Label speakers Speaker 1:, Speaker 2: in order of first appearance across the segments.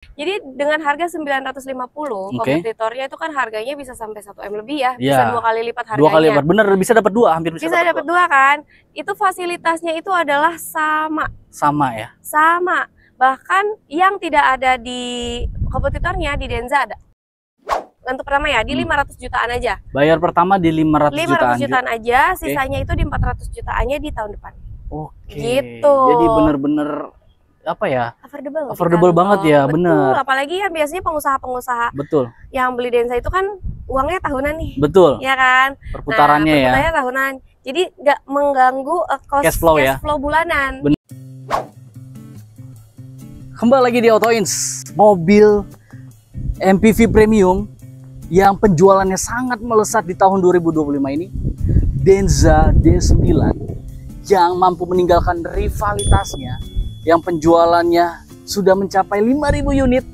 Speaker 1: Jadi dengan harga 950, kompetitornya itu kan harganya bisa sampai 1 M lebih ya, bisa 2 kali lipat harganya.
Speaker 2: 2 kali lipat, bener, bisa dapat 2, hampir
Speaker 1: bisa dapat 2 kan. Itu fasilitasnya itu adalah sama.
Speaker 2: Sama ya?
Speaker 1: Sama. Bahkan yang tidak ada di kompetitornya di Denza ada. Untuk pertama ya di 500 jutaan aja.
Speaker 2: Bayar pertama di 500
Speaker 1: jutaan aja, sisanya itu di 400 jutaannya di tahun depan.
Speaker 2: Oke.
Speaker 1: Gitu.
Speaker 2: Jadi bener-bener apa ya?
Speaker 1: Affordable
Speaker 2: banget ya, bener.
Speaker 1: Apalagi kan biasanya pengusaha-pengusaha yang beli Denza itu kan uangnya tahunan nih.
Speaker 2: Betul.
Speaker 1: Ya kan?
Speaker 2: Perputarannya ya.
Speaker 1: Perputarannya tahunan. Jadi nggak mengganggu
Speaker 2: cash flow
Speaker 1: bulanan.
Speaker 2: Kembali lagi di Autoins, mobil MPV premium yang penjualannya sangat melesat di tahun 2025 ini, Denza D9, yang mampu meninggalkan rivalitasnya yang penjualannya sudah mencapai 5.000 unit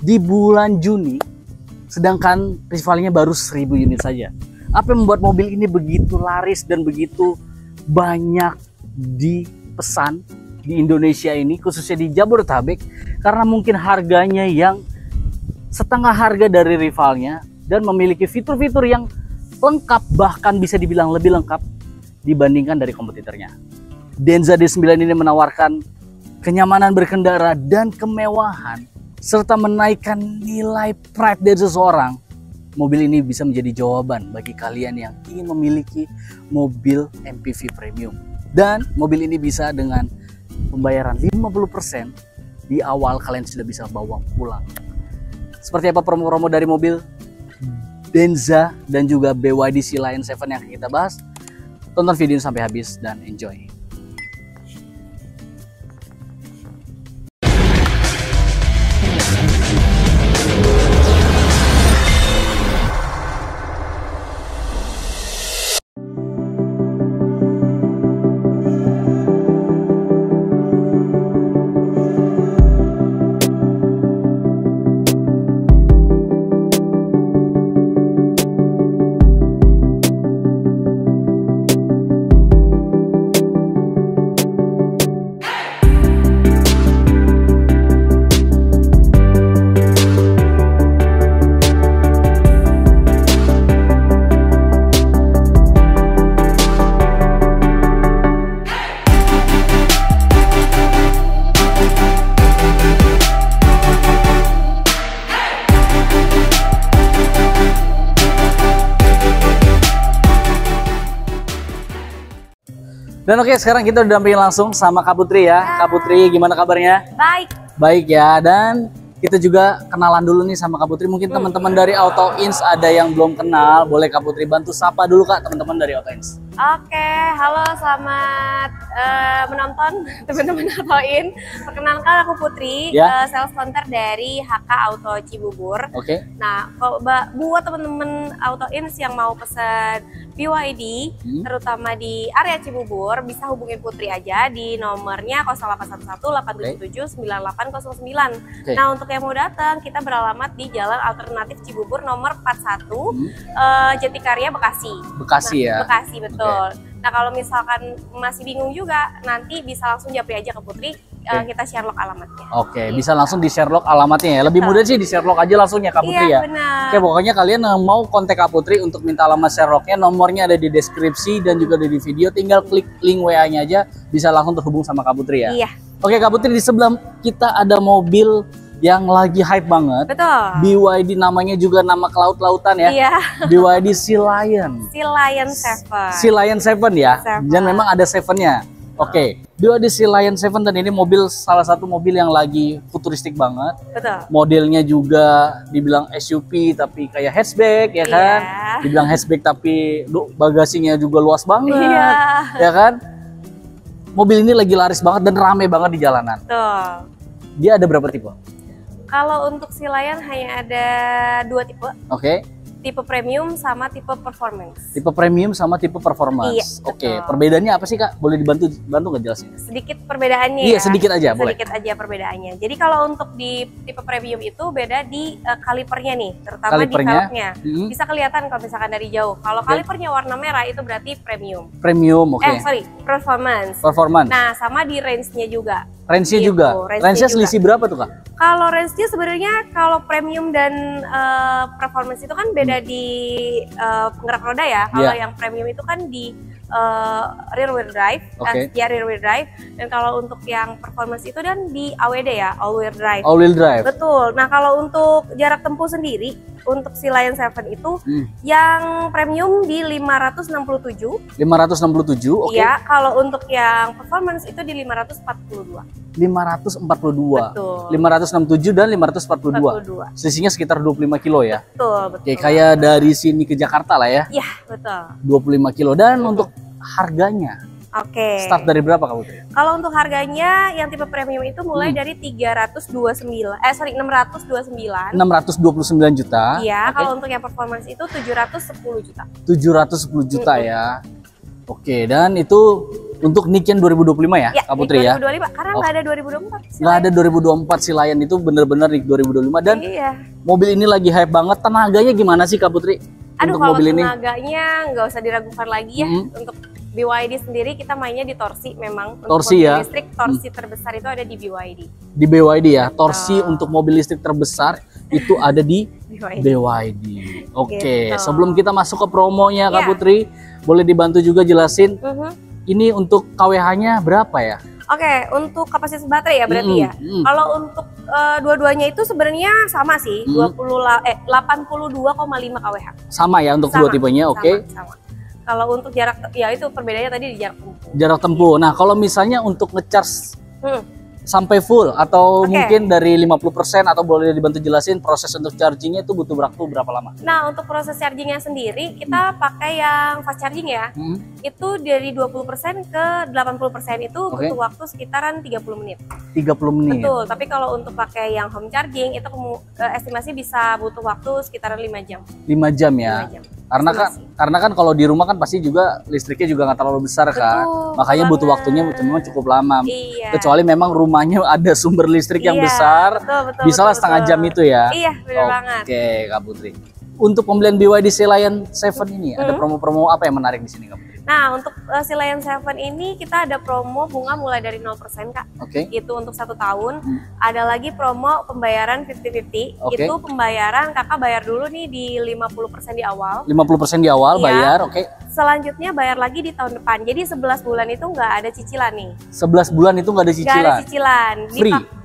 Speaker 2: di bulan Juni, sedangkan rivalnya baru 1.000 unit saja. Apa yang membuat mobil ini begitu laris dan begitu banyak dipesan di Indonesia ini, khususnya di Jabodetabek, karena mungkin harganya yang setengah harga dari rivalnya dan memiliki fitur-fitur yang lengkap, bahkan bisa dibilang lebih lengkap dibandingkan dari kompetitornya. Denza D9 ini menawarkan kenyamanan berkendara dan kemewahan, serta menaikkan nilai pride dari seseorang. Mobil ini bisa menjadi jawaban bagi kalian yang ingin memiliki mobil MPV premium. Dan mobil ini bisa dengan pembayaran 50% di awal, kalian sudah bisa bawa pulang. Seperti apa promo-promo dari mobil Denza dan juga BYD Sea Lion 7 yang akan kita bahas? Tonton video ini sampai habis dan enjoy. Dan oke, sekarang kita udah dampingin langsung sama Kak Putri ya. Kak Putri, gimana kabarnya?
Speaker 1: Baik.
Speaker 2: Baik ya, dan kita juga kenalan dulu nih sama Kak Putri. Mungkin teman-teman dari Autoins ada yang belum kenal, boleh Kak Putri bantu sapa dulu Kak teman-teman dari Autoins.
Speaker 1: Oke, halo, selamat menonton teman-teman Autoin. Perkenalkan aku Putri, sales counter dari HK Auto Cibubur.
Speaker 2: Oke.
Speaker 1: Nah, kalau buat teman-teman Autoins yang mau pesan BYD, terutama di area Cibubur, bisa hubungin Putri aja di nomornya 0811-877-9809. Nah, untuk yang mau datang, kita beralamat di Jalan Alternatif Cibubur nomor 41, Jatikarya, Bekasi.
Speaker 2: Bekasi ya?
Speaker 1: Bekasi, betul. Nah, kalau misalkan masih bingung juga, nanti bisa langsung japri aja ke Putri, kita Sherlock alamatnya.
Speaker 2: Oke, bisa langsung di Sherlock alamatnya ya. Lebih mudah sih di Sherlock aja langsung ya Kak Putri ya.
Speaker 1: Benar.
Speaker 2: Oke, pokoknya kalian yang mau kontak Kak Putri untuk minta alamat Sherlocknya, nomornya ada di deskripsi dan juga ada di video. Tinggal klik link WA-nya aja, bisa langsung terhubung sama Kak Putri ya.
Speaker 1: Iya.
Speaker 2: Oke Kak Putri, di sebelah kita ada mobil yang lagi hype banget.
Speaker 1: Betul.
Speaker 2: BYD, namanya juga nama kelaut-lautan ya.
Speaker 1: Iya.
Speaker 2: BYD Sea Lion.
Speaker 1: Sea Lion 7.
Speaker 2: Sea Lion 7 ya. Dan memang ada 7-nya. Oke, BYD Sea Lion 7, dan ini mobil salah satu mobil yang lagi futuristik banget.
Speaker 1: Betul.
Speaker 2: Modelnya juga dibilang SUV tapi kayak hatchback ya kan. Dibilang hatchback tapi bagasinya juga luas banget. Ya kan. Mobil ini lagi laris banget dan rame banget di jalanan.
Speaker 1: Betul.
Speaker 2: Dia ada berapa tipe?
Speaker 1: Kalau untuk Sea Lion hanya ada 2 tipe.
Speaker 2: Oke.
Speaker 1: tipe premium sama tipe performance.
Speaker 2: Tipe premium sama tipe performance.
Speaker 1: Iya,
Speaker 2: Oke, perbedaannya apa sih Kak? Boleh bantu nggak jelasin?
Speaker 1: Sedikit perbedaannya.
Speaker 2: Iya,
Speaker 1: ya.
Speaker 2: sedikit aja, boleh.
Speaker 1: Sedikit aja perbedaannya. Jadi kalau untuk di tipe premium itu beda di kalipernya nih, terutama
Speaker 2: Kalipernya.
Speaker 1: di velgnya. Bisa kelihatan kalau misalkan dari jauh. Kalau kalipernya warna merah itu berarti premium.
Speaker 2: Premium, oke.
Speaker 1: Performance.
Speaker 2: Performance.
Speaker 1: Nah, sama di range-nya juga.
Speaker 2: Range-nya
Speaker 1: Gitu,
Speaker 2: juga. Range-nya selisih berapa tuh Kak?
Speaker 1: Kalau range-nya sebenarnya kalau premium dan performance itu kan beda di penggerak roda ya. Kalau yang premium itu kan di rear wheel drive, rear wheel drive. Dan kalau untuk yang performance itu dan di AWD ya, all wheel drive.
Speaker 2: All wheel drive.
Speaker 1: Betul. Nah kalau untuk jarak tempuh sendiri, untuk si Lion 7 itu yang premium di 567.
Speaker 2: 567, oke.
Speaker 1: Iya, kalau untuk yang performance itu di 542.
Speaker 2: 542.
Speaker 1: Betul.
Speaker 2: 567 dan 542. Selisihnya sekitar 25 kilo ya.
Speaker 1: Betul.
Speaker 2: Oke, kayak dari sini ke Jakarta lah ya.
Speaker 1: Iya, betul.
Speaker 2: 25 kilo. Dan untuk harganya, start dari berapa Kak Putri?
Speaker 1: Kalau untuk harganya yang tipe premium itu mulai dari 629
Speaker 2: juta.
Speaker 1: Iya, kalau untuk yang performance itu 710 juta.
Speaker 2: 710 juta ya. Oke, dan itu untuk Niken 2025 ya, Kak Putri ya?
Speaker 1: 2025, karena nggak ada 2024.
Speaker 2: Nggak ada 2024 si Lion itu bener-bener di 2025 dan mobil ini lagi hype banget. Tenaganya gimana sih Kak Putri?
Speaker 1: Aduh,
Speaker 2: untuk
Speaker 1: kalau
Speaker 2: mobil ini?
Speaker 1: tenaganya nggak usah diragukan lagi ya. Untuk BYD sendiri kita mainnya di torsi memang.
Speaker 2: Torsi
Speaker 1: untuk
Speaker 2: ya?
Speaker 1: listrik, torsi terbesar itu ada di BYD.
Speaker 2: Di BYD ya, torsi untuk mobil listrik terbesar itu ada di BYD. Oke, sebelum kita masuk ke promonya Kak Putri, boleh dibantu juga jelasin ini untuk KWH-nya berapa ya?
Speaker 1: Oke, untuk kapasitas baterai ya berarti ya. Kalau untuk dua-duanya itu sebenarnya sama sih, 82,5 kWh.
Speaker 2: Sama ya untuk kedua tipenya, oke.
Speaker 1: Sama. Kalau untuk jarak, ya itu perbedaannya tadi di jarak tempuh.
Speaker 2: Jarak tempuh. Nah, kalau misalnya untuk ngecharge sampai full atau mungkin dari 50% atau boleh dibantu jelasin proses untuk chargingnya itu butuh waktu berapa lama?
Speaker 1: Nah, untuk proses chargingnya sendiri kita pakai yang fast charging ya. Itu dari 20% ke 80% itu butuh waktu sekitaran 30 menit.
Speaker 2: 30 menit.
Speaker 1: Betul, tapi kalau untuk pakai yang home charging itu estimasi bisa butuh waktu sekitaran 5 jam.
Speaker 2: 5 jam ya.
Speaker 1: 5 jam.
Speaker 2: Karena kan kalau di rumah kan pasti juga listriknya juga nggak terlalu besar kan. Makanya butuh waktunya memang cukup lama. Kecuali memang rumahnya ada sumber listrik yang besar. Bisalah setengah jam itu ya.
Speaker 1: Iya, benar banget.
Speaker 2: Oke, Kak Putri. Untuk pembelian BYD Lion 7 ini ada promo-promo apa yang menarik di sini Kak Putri?
Speaker 1: Nah, untuk si Lion 7 ini kita ada promo bunga mulai dari 0% Kak. Itu untuk 1 tahun. Ada lagi promo pembayaran 50-50. Itu pembayaran kakak bayar dulu nih di 50% di awal.
Speaker 2: 50% di awal bayar,
Speaker 1: Selanjutnya bayar lagi di tahun depan. Jadi 11 bulan itu nggak ada cicilan nih.
Speaker 2: 11 bulan itu nggak ada cicilan?
Speaker 1: Nggak ada cicilan.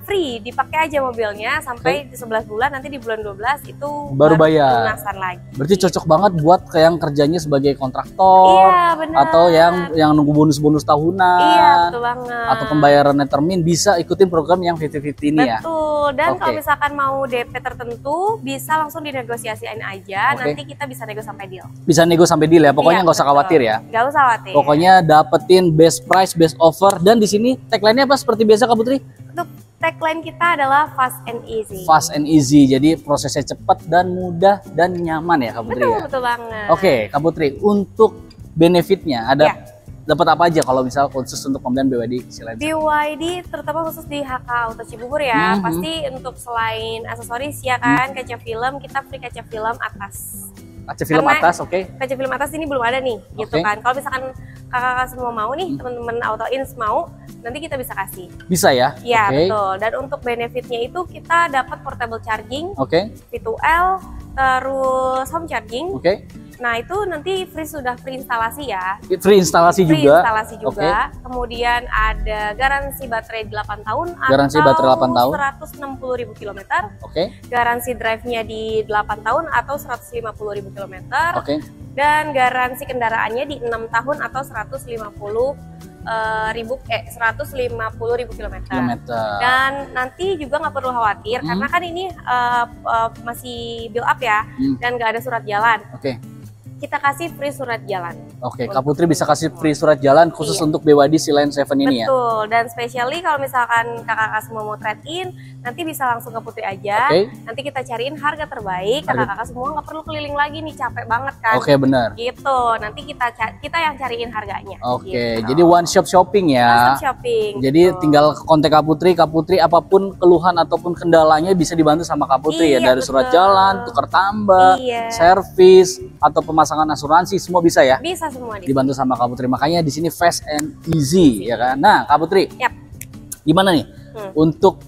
Speaker 2: Free,
Speaker 1: dipakai aja mobilnya sampai 11 bulan, nanti di bulan 12 itu
Speaker 2: baru bayar.
Speaker 1: Lunasan lagi.
Speaker 2: Berarti cocok banget buat yang kerjanya sebagai kontraktor.
Speaker 1: Iya, benar.
Speaker 2: Atau yang nunggu bonus-bonus tahunan.
Speaker 1: Iya, betul banget.
Speaker 2: Atau pembayarannya termin, bisa ikutin program yang 50-50 ini ya.
Speaker 1: Betul. Dan kalau misalkan mau DP tertentu bisa langsung dinegosiasiin aja, nanti kita bisa nego sampai deal.
Speaker 2: Bisa nego sampai deal ya. Pokoknya nggak usah khawatir ya.
Speaker 1: Nggak usah khawatir.
Speaker 2: Pokoknya dapetin best price, best offer, dan di sini tagline-nya apa seperti biasa Kak Putri?
Speaker 1: Untuk tagline kita adalah fast and easy.
Speaker 2: Fast and easy, jadi prosesnya cepat dan mudah dan nyaman ya Kak Putri.
Speaker 1: Betul banget.
Speaker 2: Oke Kak Putri, untuk benefitnya ada dapat apa aja kalau misal khusus untuk pembelian BYD Lion 7?
Speaker 1: BYD terutama khusus di HK Auto Cibubur ya, pasti untuk selain aksesoris ya kan, kaca film, kita free kaca film atas.
Speaker 2: Kaca film atas,
Speaker 1: Kaca film atas ini belum ada nih, gitu kan. Kalau misalkan kakak-kakak semua mau nih, teman-teman AutoIns mau, nanti kita bisa kasih. Bisa ya? Iya, betul. Dan untuk benefitnya itu kita dapat portable charging, V2L, terus home charging. Nah itu nanti sudah free instalasi ya.
Speaker 2: Free instalasi juga.
Speaker 1: Free instalasi juga. Kemudian ada garansi baterai 8 tahun
Speaker 2: garansi
Speaker 1: atau
Speaker 2: baterai 8 tahun.
Speaker 1: 160.000 km. Garansi drive-nya di 8 tahun atau 150.000 km. Dan garansi kendaraannya di 6 tahun atau 150.000 km. Dan nanti juga nggak perlu khawatir karena kan ini masih build up ya, dan nggak ada surat jalan. kita kasih free surat jalan.
Speaker 2: Oke, Kak Putri bisa kasih free surat jalan khusus untuk BYD Sea-Line 7 ini ya?
Speaker 1: Betul, dan especially kalau misalkan kakak-kakak semua mau trade-in, nanti bisa langsung ke Putri aja. Nanti kita cariin harga terbaik, kakak-kakak semua nggak perlu keliling lagi nih, capek banget kan?
Speaker 2: Oke, benar.
Speaker 1: Gitu, nanti kita yang cariin harganya.
Speaker 2: Oke, jadi one shop shopping ya?
Speaker 1: One shop shopping.
Speaker 2: Jadi tinggal kontak Kak Putri apapun keluhan ataupun kendalanya bisa dibantu sama Kak Putri ya? Dari surat jalan, tukar tambah, servis, atau pemasangan asuransi, semua bisa ya?
Speaker 1: Bisa semua
Speaker 2: dibantu sama Kak Putri. Makanya di sini fast and easy ya kan. Nah, Kak Putri, gimana nih untuk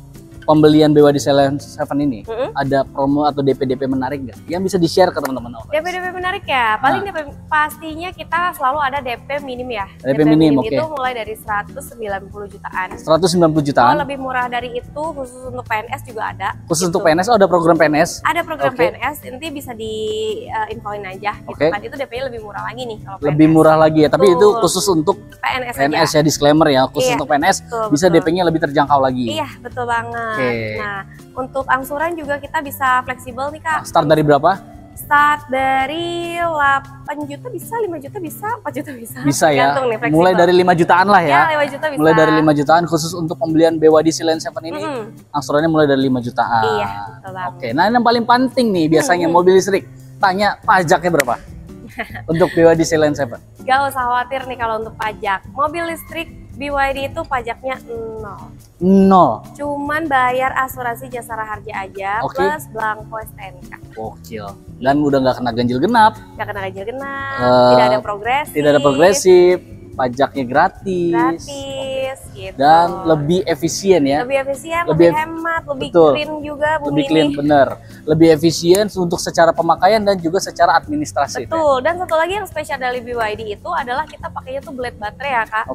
Speaker 2: pembelian BYD Sea-Line 7 ini? Ada promo atau DP menarik nggak yang bisa di-share ke teman-teman?
Speaker 1: DP menarik ya. Paling DP pastinya kita selalu ada DP minim ya.
Speaker 2: DP minim
Speaker 1: itu mulai dari 190 jutaan.
Speaker 2: 190 jutaan.
Speaker 1: Kalau lebih murah dari itu khusus untuk PNS juga ada.
Speaker 2: Khusus untuk PNS, ada program PNS?
Speaker 1: Ada program PNS, nanti bisa di-infoin aja gitu kan. Itu DP-nya lebih murah lagi nih kalau PNS.
Speaker 2: Lebih murah lagi ya, tapi itu khusus untuk PNS ya, disclaimer ya. Khusus untuk PNS bisa DP-nya lebih terjangkau lagi.
Speaker 1: Iya, betul banget. Nah, untuk angsuran juga kita bisa fleksibel nih Kak.
Speaker 2: Start dari berapa?
Speaker 1: Start dari 8 juta bisa, 5 juta bisa, 4 juta bisa.
Speaker 2: Bisa ya,
Speaker 1: nih,
Speaker 2: mulai dari 5 jutaan lah ya.
Speaker 1: 5 juta bisa.
Speaker 2: Mulai dari 5 jutaan khusus untuk pembelian BYD Sea-Line 7 ini, angsurannya mulai dari 5 jutaan.
Speaker 1: Iya, betul banget.
Speaker 2: Oke, nah yang paling penting nih biasanya mobil listrik, tanya pajaknya berapa? Untuk BYD Sea-Line 7?
Speaker 1: Gak usah khawatir nih kalau untuk pajak. Mobil listrik BYD itu pajaknya 0. Cuman bayar asuransi Jasara Harja aja plus belangko STNK.
Speaker 2: Gokil. Dan udah nggak kena ganjil genap.
Speaker 1: Nggak kena ganjil genap. Tidak ada progresif.
Speaker 2: Tidak ada progresif. Pajaknya gratis.
Speaker 1: Gitu.
Speaker 2: Dan lebih efisien ya.
Speaker 1: Lebih efisien, lebih hemat, lebih clean juga bumi.
Speaker 2: Lebih clean, bener. Lebih efisien untuk secara pemakaian dan juga secara administrasi.
Speaker 1: Betul. Dan satu lagi yang spesial dari BYD itu adalah kita pakainya tuh blade baterai ya Kak.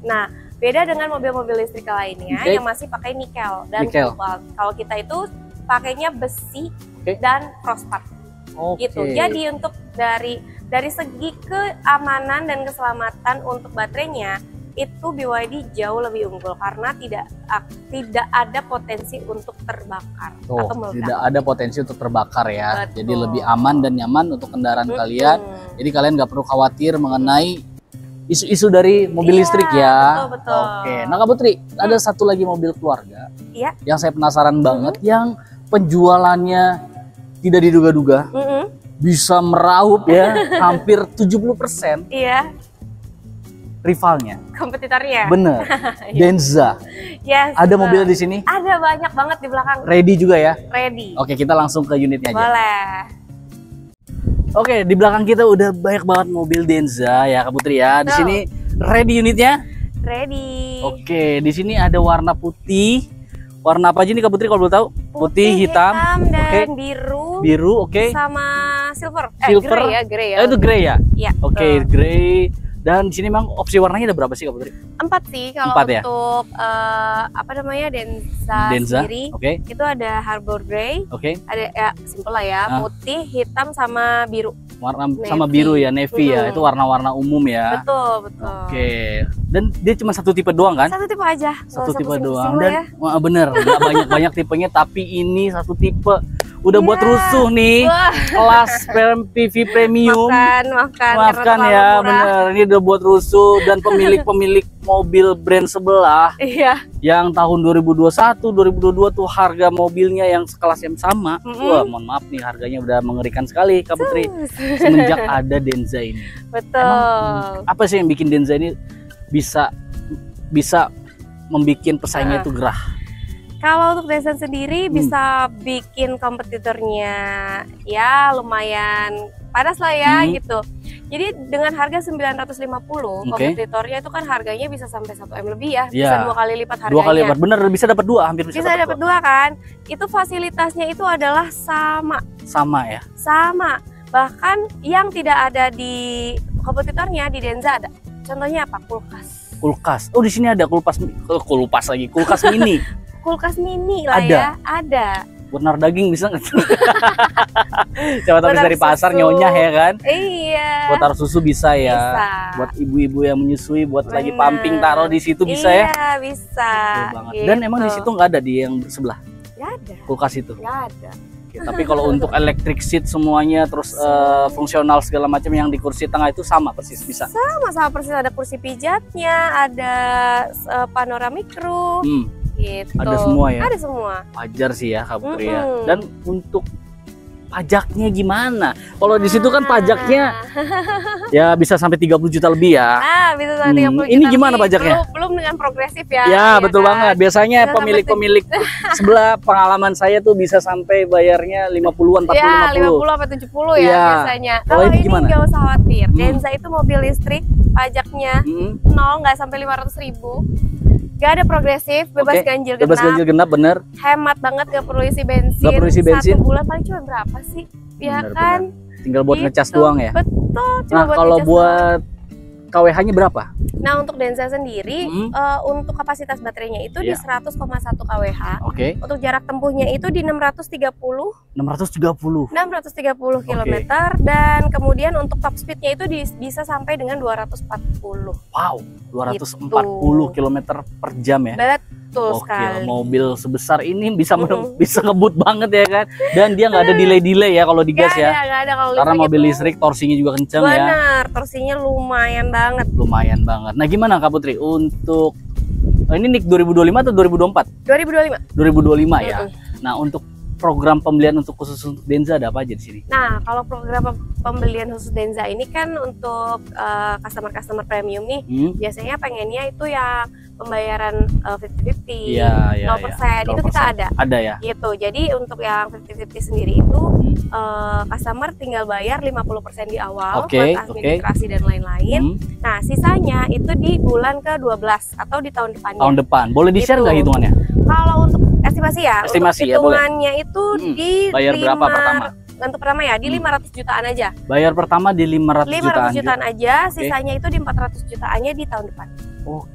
Speaker 1: Nah, beda dengan mobil-mobil listrik lainnya yang masih pakai nikel dan kobalt. Kalau kita itu pakainya besi dan crossbar. Gitu. Jadi untuk dari segi keamanan dan keselamatan untuk baterainya itu BYD jauh lebih unggul karena tidak ada potensi untuk terbakar atau meledak.
Speaker 2: Tidak ada potensi untuk terbakar ya. Betul. Jadi lebih aman dan nyaman untuk kendaraan kalian. Jadi kalian nggak perlu khawatir mengenai isu-isu dari mobil listrik ya.
Speaker 1: Betul.
Speaker 2: Oke. Nah Kak Putri, ada satu lagi mobil keluarga yang saya penasaran banget, yang penjualannya tidak diduga-duga, bisa meraup ya hampir 70%.
Speaker 1: Iya.
Speaker 2: Rivalnya,
Speaker 1: kompetitornya.
Speaker 2: Bener. Denza. Ada mobil di sini?
Speaker 1: Ada banyak banget di belakang.
Speaker 2: Ready juga ya?
Speaker 1: Ready.
Speaker 2: Oke, kita langsung ke unitnya aja.
Speaker 1: Boleh.
Speaker 2: Oke, di belakang kita udah banyak banget mobil Denza ya Kak Putri ya. Di sini ready unitnya?
Speaker 1: Ready.
Speaker 2: Oke, di sini ada warna putih. Warna apa aja nih Kak Putri kalau boleh tahu? Putih, hitam
Speaker 1: dan biru.
Speaker 2: Biru,
Speaker 1: sama silver.
Speaker 2: Silver.
Speaker 1: Grey ya.
Speaker 2: Itu grey ya?
Speaker 1: Iya.
Speaker 2: Oke, grey. Dan di sini memang opsi warnanya ada berapa sih Kak Putri?
Speaker 1: 4 sih kalau untuk apa namanya Denza sendiri. Itu ada Harbor Grey. Ada ya simple lah ya, putih, hitam sama biru.
Speaker 2: Warna navy. Sama biru ya, navy ya. Itu warna-warna umum ya.
Speaker 1: Betul.
Speaker 2: Oke. Dan dia cuma satu tipe doang kan?
Speaker 1: Satu tipe aja.
Speaker 2: Satu tipe doang. Dan bener, nggak banyak-banyak tipenya, tapi ini satu tipe. Udah buat rusuh nih. Kelas MPV premium. Maafkan ya, bener. Ini udah buat rusuh dan pemilik mobil brand sebelah. Yang tahun 2021, 2022 tuh harga mobilnya yang sekelas yang sama. Wah, mohon maaf nih, harganya udah mengerikan sekali Kak Putri. Semenjak ada Denza ini.
Speaker 1: Betul.
Speaker 2: Emang, apa sih yang bikin Denza ini bisa membuat pesaingnya itu gerah?
Speaker 1: Kalau untuk Denza sendiri bisa bikin kompetitornya ya lumayan panas lah ya gitu. Jadi dengan harga 950, kompetitornya itu kan harganya bisa sampai 1 M lebih ya, bisa 2 kali lipat harganya. 2 kali lipat,
Speaker 2: bener, bisa dapat 2, hampir bisa
Speaker 1: dapat 2 kan. Itu fasilitasnya itu adalah sama
Speaker 2: ya? Sama.
Speaker 1: Bahkan yang tidak ada di kompetitornya di Denza ada. Contohnya apa? Kulkas.
Speaker 2: Oh, di sini ada kulkas mini.
Speaker 1: Kulkas mini lah ya, ada.
Speaker 2: Buat naruh daging bisa nggak? Coba habis dari pasar nyonyah ya kan?
Speaker 1: Iya.
Speaker 2: Buat taruh susu bisa ya. Buat ibu-ibu yang menyusui, buat lagi pumping taruh di situ bisa ya?
Speaker 1: Iya, bisa.
Speaker 2: Dan emang di situ nggak ada di yang sebelah?
Speaker 1: Nggak ada.
Speaker 2: Kulkas itu?
Speaker 1: Nggak ada.
Speaker 2: Oke, tapi kalau untuk electric seat semuanya terus fungsional segala macam yang di kursi tengah itu sama persis bisa.
Speaker 1: Sama persis, ada kursi pijatnya, ada panoramic roof. Gitu.
Speaker 2: Ada semua ya?
Speaker 1: Ada semua.
Speaker 2: Wajar sih ya Kak Putri ya. Dan untuk pajaknya gimana? Kalau di situ kan pajaknya ya bisa sampai 30 juta lebih ya.
Speaker 1: Bisa sampai 30 juta.
Speaker 2: Ini gimana pajaknya?
Speaker 1: Belum dengan progresif ya.
Speaker 2: Ya, betul banget. Biasanya pemilik-pemilik sebelah pengalaman saya tuh bisa sampai bayarnya 50-an, 40-50.
Speaker 1: Ya, 50 sampai 70 ya biasanya. Kalau ini nggak usah khawatir. Denza itu mobil listrik, pajaknya 0, nggak sampai 500.000. Gak ada progresif, bebas ganjil genap.
Speaker 2: Bebas ganjil genap, bener.
Speaker 1: Hemat banget, gak perlu isi bensin.
Speaker 2: Gak perlu isi bensin.
Speaker 1: 1 bulan paling cuma berapa sih? Ya kan?
Speaker 2: Tinggal buat ngecas doang ya?
Speaker 1: Betul.
Speaker 2: Nah, kalau buat KWH-nya berapa?
Speaker 1: Nah, untuk Denza sendiri, untuk kapasitas baterainya itu di 100,1 kWh. Untuk jarak tempuhnya itu di 630 km. Dan kemudian untuk top speednya itu bisa sampai dengan 240.
Speaker 2: Wow, 240 km per jam ya?
Speaker 1: Betul sekali.
Speaker 2: Mobil sebesar ini bisa ngebut banget ya kan? Dan dia nggak ada delay ya kalau digas ya?
Speaker 1: Nggak ada kalau
Speaker 2: karena mobil listrik torsinya juga kenceng ya?
Speaker 1: Benar, torsinya lumayan banget.
Speaker 2: Lumayan banget. Nah gimana Kak Putri untuk ini NIK 2025 atau 2024? 2025 ya. Nah untuk program pembelian untuk khusus untuk Denza ada apa aja di sini? Nah
Speaker 1: kalau program pembelian khusus Denza ini kan untuk customer premium nih, biasanya pengennya itu yang pembayaran 50-50, 0%, itu kita ada. Ada ya? Gitu, jadi untuk yang 50-50 sendiri itu customer tinggal bayar 50% di awal buat administrasi dan lain-lain. Nah sisanya itu di bulan ke-12 atau di tahun depannya. Tahun depan, boleh di-share nggak hitungannya? Kalau untuk estimasi ya, hitungannya itu di
Speaker 2: bayar berapa pertama?
Speaker 1: Untuk pertama ya, di 500 jutaan aja.
Speaker 2: Bayar pertama di 500
Speaker 1: jutaan aja, sisanya itu di 400 jutaannya di tahun depan.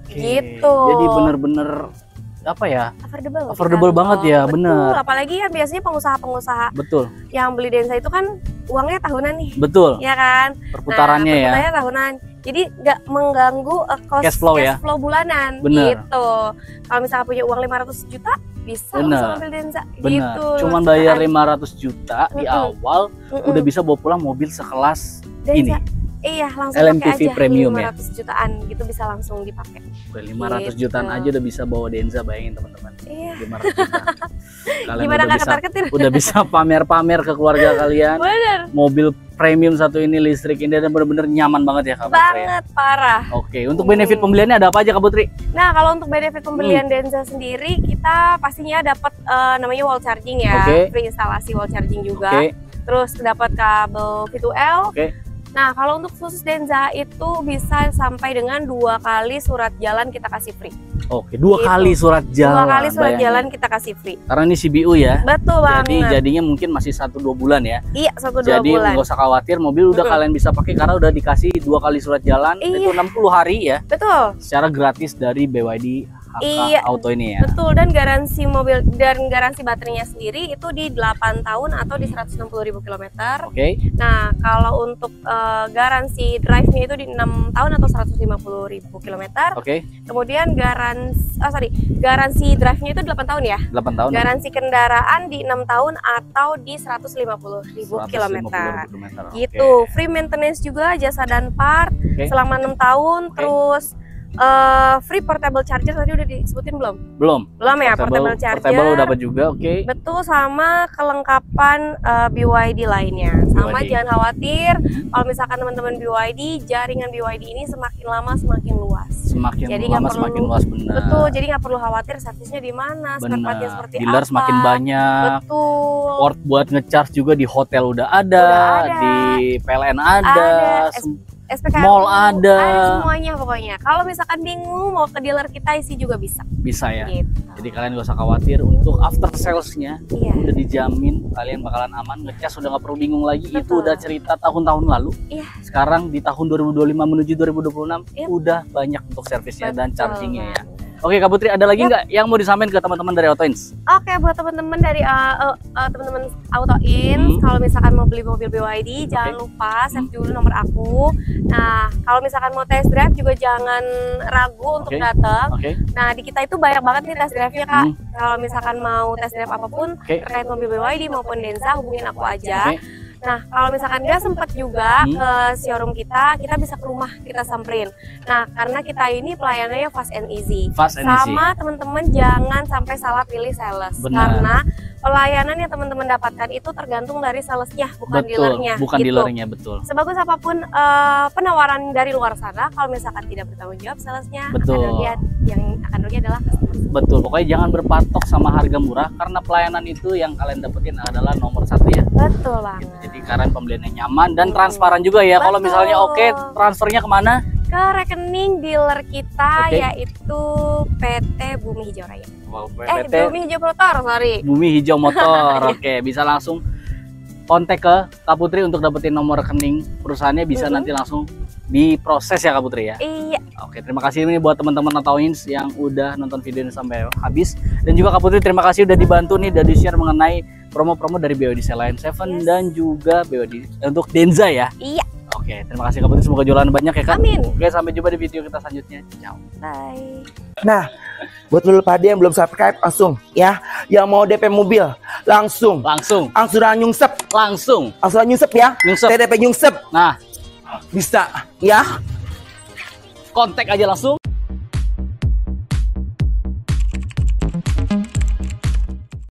Speaker 1: Gitu.
Speaker 2: Jadi bener-bener apa ya? Affordable banget ya, bener.
Speaker 1: Apalagi kan biasanya pengusaha-pengusaha yang beli Denza itu kan uangnya tahunan nih.
Speaker 2: Betul.
Speaker 1: Ya kan?
Speaker 2: Perputarannya ya.
Speaker 1: Perputarannya tahunan. Jadi nggak mengganggu cash flow bulanan.
Speaker 2: Bener.
Speaker 1: Gitu. Kalau misalnya punya uang 500 juta bisa langsung ambil Denza. Gitu.
Speaker 2: Cuman bayar 500 juta di awal udah bisa bawa pulang mobil sekelas
Speaker 1: Denza.
Speaker 2: ini.
Speaker 1: Iya, langsung
Speaker 2: LMPV
Speaker 1: pakai aja.
Speaker 2: Premium
Speaker 1: 500 jutaan gitu bisa langsung dipakai.
Speaker 2: 500 jutaan aja udah bisa bawa Denza, bayangin teman-teman.
Speaker 1: Iya.
Speaker 2: 500 juta. Kalian
Speaker 1: gimana udah bisa
Speaker 2: pamer-pamer ke keluarga kalian.
Speaker 1: Bener.
Speaker 2: Mobil premium satu ini, listrik ini, dan bener-bener nyaman banget ya Kak Putri.
Speaker 1: Banget, parah.
Speaker 2: Untuk benefit pembeliannya ada apa aja Kak Putri?
Speaker 1: Nah, kalau untuk benefit pembelian Denza sendiri, kita pastinya dapat namanya wall charging ya, free instalasi wall charging juga. Terus dapat kabel V2L. Nah, kalau untuk khusus Denza itu bisa sampai dengan 2 kali surat jalan kita kasih free.
Speaker 2: 2 kali surat jalan.
Speaker 1: 2 kali surat jalan kita kasih free.
Speaker 2: Karena ini CBU ya.
Speaker 1: Betul banget.
Speaker 2: Jadi jadinya mungkin masih 1-2 bulan ya.
Speaker 1: Iya, 1-2 bulan.
Speaker 2: Jadi nggak usah khawatir, mobil udah kalian bisa pakai karena udah dikasih 2 kali surat jalan. Itu 60 hari ya.
Speaker 1: Betul.
Speaker 2: Secara gratis dari BYD Auto ini ya.
Speaker 1: Betul, dan garansi mobil dan garansi baterainya sendiri itu di 8 tahun atau di 160.000 km. Nah, kalau untuk garansi drive-nya itu di 6 tahun atau 150.000 km. Kemudian garansi drive-nya itu 8 tahun ya.
Speaker 2: 8 tahun.
Speaker 1: Garansi kendaraan di 6 tahun atau di 150.000 km. Gitu. Free maintenance juga, jasa dan part selama 6 tahun. Terus free portable charger tadi udah disebutin belum? Belum ya, portable charger.
Speaker 2: Portable dapat juga,
Speaker 1: Betul, sama kelengkapan BYD lainnya. Sama jangan khawatir, kalau misalkan teman-teman BYD, jaringan BYD ini semakin lama semakin luas.
Speaker 2: Semakin luas, benar.
Speaker 1: Betul, jadi nggak perlu khawatir servisnya di mana, spare partnya seperti
Speaker 2: dealer
Speaker 1: apa.
Speaker 2: Semakin banyak.
Speaker 1: Betul.
Speaker 2: Port buat ngecharge juga di hotel udah ada. Di PLN ada.
Speaker 1: SPKLU,
Speaker 2: mall ada
Speaker 1: semuanya pokoknya. Kalau misalkan bingung mau ke dealer kita isi juga bisa.
Speaker 2: Bisa ya. Jadi kalian gak usah khawatir untuk after salesnya udah dijamin kalian bakalan aman. Ngecas udah gak perlu bingung lagi. Itu udah cerita tahun-tahun lalu. Sekarang di tahun 2025 menuju 2026 udah banyak untuk servisnya dan chargingnya ya. Oke Kak Putri, ada lagi nggak yang mau disampaikan ke teman-teman dari AutoIns?
Speaker 1: Oke, buat teman-teman dari teman-teman AutoIns, kalau misalkan mau beli mobil BYD, jangan lupa save dulu nomor aku. Nah, kalau misalkan mau test drive juga jangan ragu untuk datang. Nah, di kita itu banyak banget nih test drive-nya Kak. Kalau misalkan mau test drive apapun terkait mobil BYD maupun Denza, hubungin aku aja. Nah, kalau misalkan nggak sempat juga ke showroom kita bisa ke rumah, kita samperin. Nah, karena kita ini pelayanannya fast and easy. Sama teman-teman jangan sampai salah pilih sales. Karena pelayanan yang teman-teman dapatkan itu tergantung dari salesnya, bukan dealernya.
Speaker 2: Bukan dealernya, betul.
Speaker 1: Sebagus apapun penawaran dari luar sana, kalau misalkan tidak bertanggung jawab salesnya, yang akan rugi adalah customer.
Speaker 2: Betul, pokoknya jangan berpatok sama harga murah, karena pelayanan itu yang kalian dapetin adalah nomor 1 ya.
Speaker 1: Betul banget.
Speaker 2: Jadi karena pembeliannya nyaman dan transparan juga ya. Kalau misalnya transfernya kemana?
Speaker 1: Ke rekening dealer kita, yaitu PT Bumi Hijau Raya. Bumi Hijau Motor, sorry.
Speaker 2: Bumi Hijau Motor. Oke, bisa langsung kontak ke Kak Putri untuk dapetin nomor rekening perusahaannya, bisa nanti langsung diproses ya Kak Putri ya.
Speaker 1: Iya.
Speaker 2: Oke, terima kasih ini buat teman-teman AutoIns yang udah nonton video ini sampai habis, dan juga Kak Putri terima kasih udah dibantu nih, udah di-share mengenai promo-promo dari BYD Line 7 dan juga BYD untuk Denza ya.
Speaker 1: Iya.
Speaker 2: Oke, terima kasih Kak Putri, semoga jualan banyak ya Kak.
Speaker 1: Amin.
Speaker 2: Oke, sampai jumpa di video kita selanjutnya. Ciao.
Speaker 1: Bye.
Speaker 3: Nah, buat lu pada yang belum subscribe langsung ya, yang mau DP mobil langsung nyungsep ya, TDP nyungsep.
Speaker 2: Nah,
Speaker 3: bisa ya,
Speaker 2: kontak aja langsung.